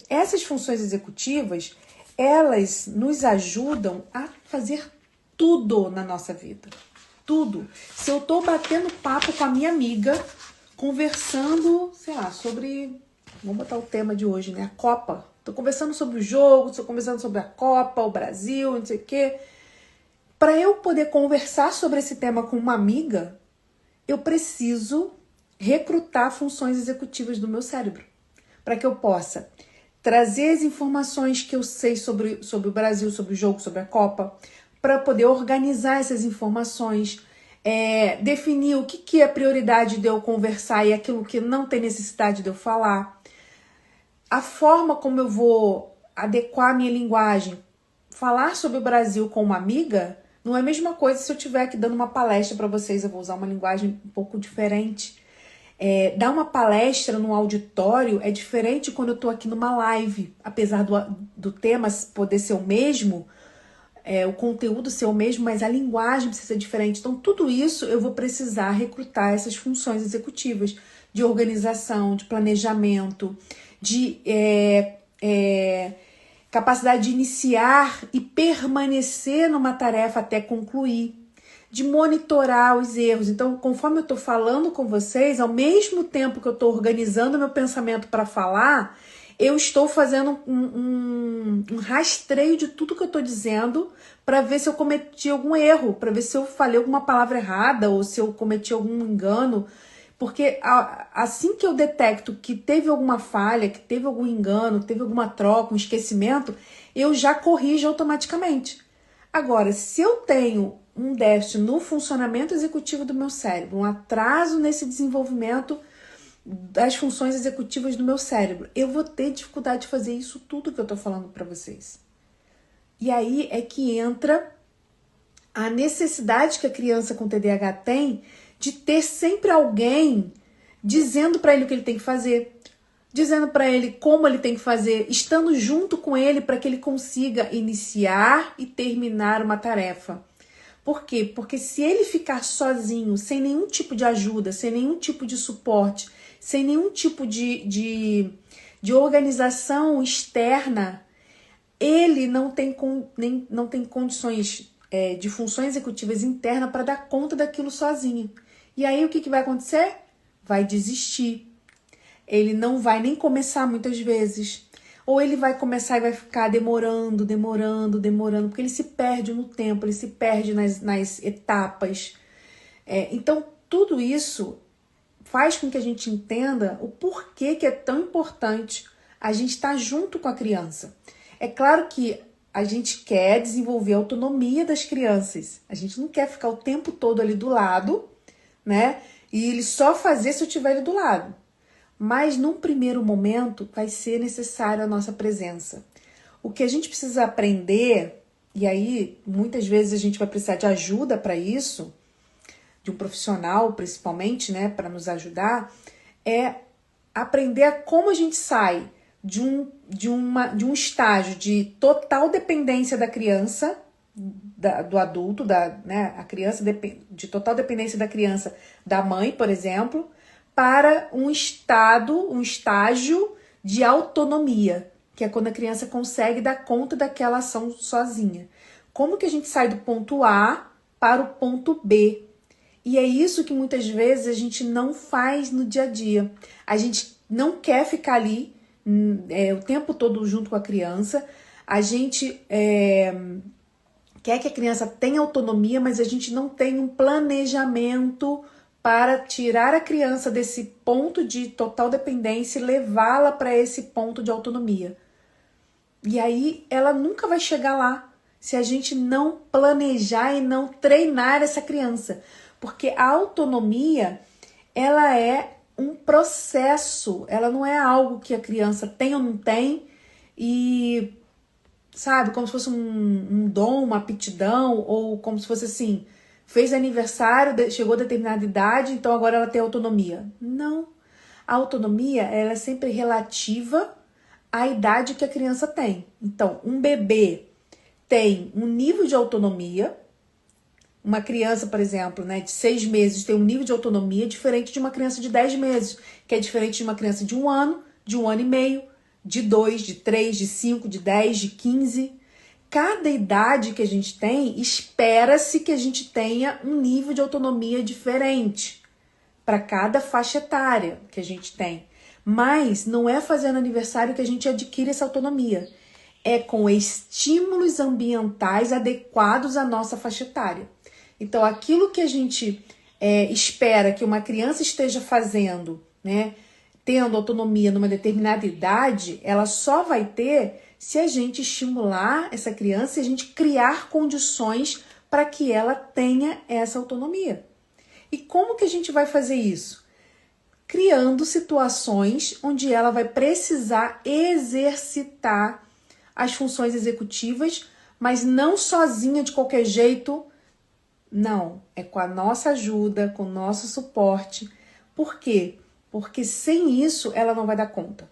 Essas funções executivas, elas nos ajudam a fazer tudo na nossa vida. Tudo. Se eu tô batendo papo com a minha amiga, conversando, sei lá, sobre... Vamos botar o tema de hoje, né? A Copa. Tô conversando sobre o jogo, tô conversando sobre a Copa, o Brasil, não sei o quê. Para eu poder conversar sobre esse tema com uma amiga, eu preciso recrutar funções executivas do meu cérebro. Para que eu possa trazer as informações que eu sei sobre o Brasil, sobre o jogo, sobre a Copa, para poder organizar essas informações, definir o que é prioridade de eu conversar e aquilo que não tem necessidade de eu falar, a forma como eu vou adequar a minha linguagem. Falar sobre o Brasil com uma amiga não é a mesma coisa se eu estiver aqui dando uma palestra para vocês, eu vou usar uma linguagem um pouco diferente. Dar uma palestra num auditório é diferente quando eu estou aqui numa live, apesar do tema poder ser o mesmo, o conteúdo ser o mesmo, mas a linguagem precisa ser diferente. Então, tudo isso eu vou precisar recrutar essas funções executivas de organização, de planejamento, de capacidade de iniciar e permanecer numa tarefa até concluir, de monitorar os erros. Então, conforme eu estou falando com vocês, ao mesmo tempo que eu estou organizando meu pensamento para falar, eu estou fazendo um rastreio de tudo que eu estou dizendo para ver se eu cometi algum erro, para ver se eu falei alguma palavra errada ou se eu cometi algum engano. Porque assim que eu detecto que teve alguma falha, que teve algum engano, que teve alguma troca, um esquecimento, eu já corrijo automaticamente. Agora, se eu tenho um déficit no funcionamento executivo do meu cérebro, um atraso nesse desenvolvimento das funções executivas do meu cérebro, eu vou ter dificuldade de fazer isso tudo que eu tô falando para vocês. E aí é que entra a necessidade que a criança com TDAH tem de ter sempre alguém dizendo para ele o que ele tem que fazer, dizendo para ele como ele tem que fazer, estando junto com ele para que ele consiga iniciar e terminar uma tarefa. Por quê? Porque se ele ficar sozinho, sem nenhum tipo de ajuda, sem nenhum tipo de suporte, sem nenhum tipo de organização externa, ele não tem condições de funções executivas internas para dar conta daquilo sozinho. E aí o que vai acontecer? Vai desistir. Ele não vai nem começar muitas vezes. Ou ele vai começar e vai ficar demorando, porque ele se perde no tempo, ele se perde nas etapas. Então, tudo isso faz com que a gente entenda o porquê que é tão importante a gente estar junto com a criança. É claro que a gente quer desenvolver a autonomia das crianças. A gente não quer ficar o tempo todo ali do lado, né? E ele só fazer se eu estiver ali do lado. Mas num primeiro momento vai ser necessária a nossa presença. O que a gente precisa aprender, e aí muitas vezes a gente vai precisar de ajuda para isso, de um profissional principalmente, né, para nos ajudar, é aprender a como a gente sai de um estágio de total dependência da criança, do adulto, né, a criança de total dependência da criança, da mãe, por exemplo, para um estágio de autonomia, que é quando a criança consegue dar conta daquela ação sozinha. Como que a gente sai do ponto A para o ponto B? E é isso que muitas vezes a gente não faz no dia a dia. A gente não quer ficar ali o tempo todo junto com a criança. A gente quer que a criança tenha autonomia, mas a gente não tem um planejamento para tirar a criança desse ponto de total dependência e levá-la para esse ponto de autonomia. E aí ela nunca vai chegar lá se a gente não planejar e não treinar essa criança. Porque a autonomia, ela é um processo, ela não é algo que a criança tem ou não tem e, sabe, como se fosse um dom, uma aptidão, ou como se fosse assim, fez aniversário, chegou a determinada idade, então agora ela tem autonomia. Não. A autonomia, ela é sempre relativa à idade que a criança tem. Então, um bebê tem um nível de autonomia. Uma criança, por exemplo, né, de 6 meses tem um nível de autonomia diferente de uma criança de 10 meses, que é diferente de uma criança de 1 ano e meio, de 2, de 3, de 5, de 10, de 15. Cada idade que a gente tem, espera-se que a gente tenha um nível de autonomia diferente para cada faixa etária que a gente tem. Mas não é fazendo aniversário que a gente adquire essa autonomia. É com estímulos ambientais adequados à nossa faixa etária. Então, aquilo que a gente espera que uma criança esteja fazendo, né, tendo autonomia numa determinada idade, ela só vai ter se a gente estimular essa criança e a gente criar condições para que ela tenha essa autonomia. E como que a gente vai fazer isso? Criando situações onde ela vai precisar exercitar as funções executivas, mas não sozinha de qualquer jeito. Não, é com a nossa ajuda, com o nosso suporte. Por quê? Porque sem isso ela não vai dar conta.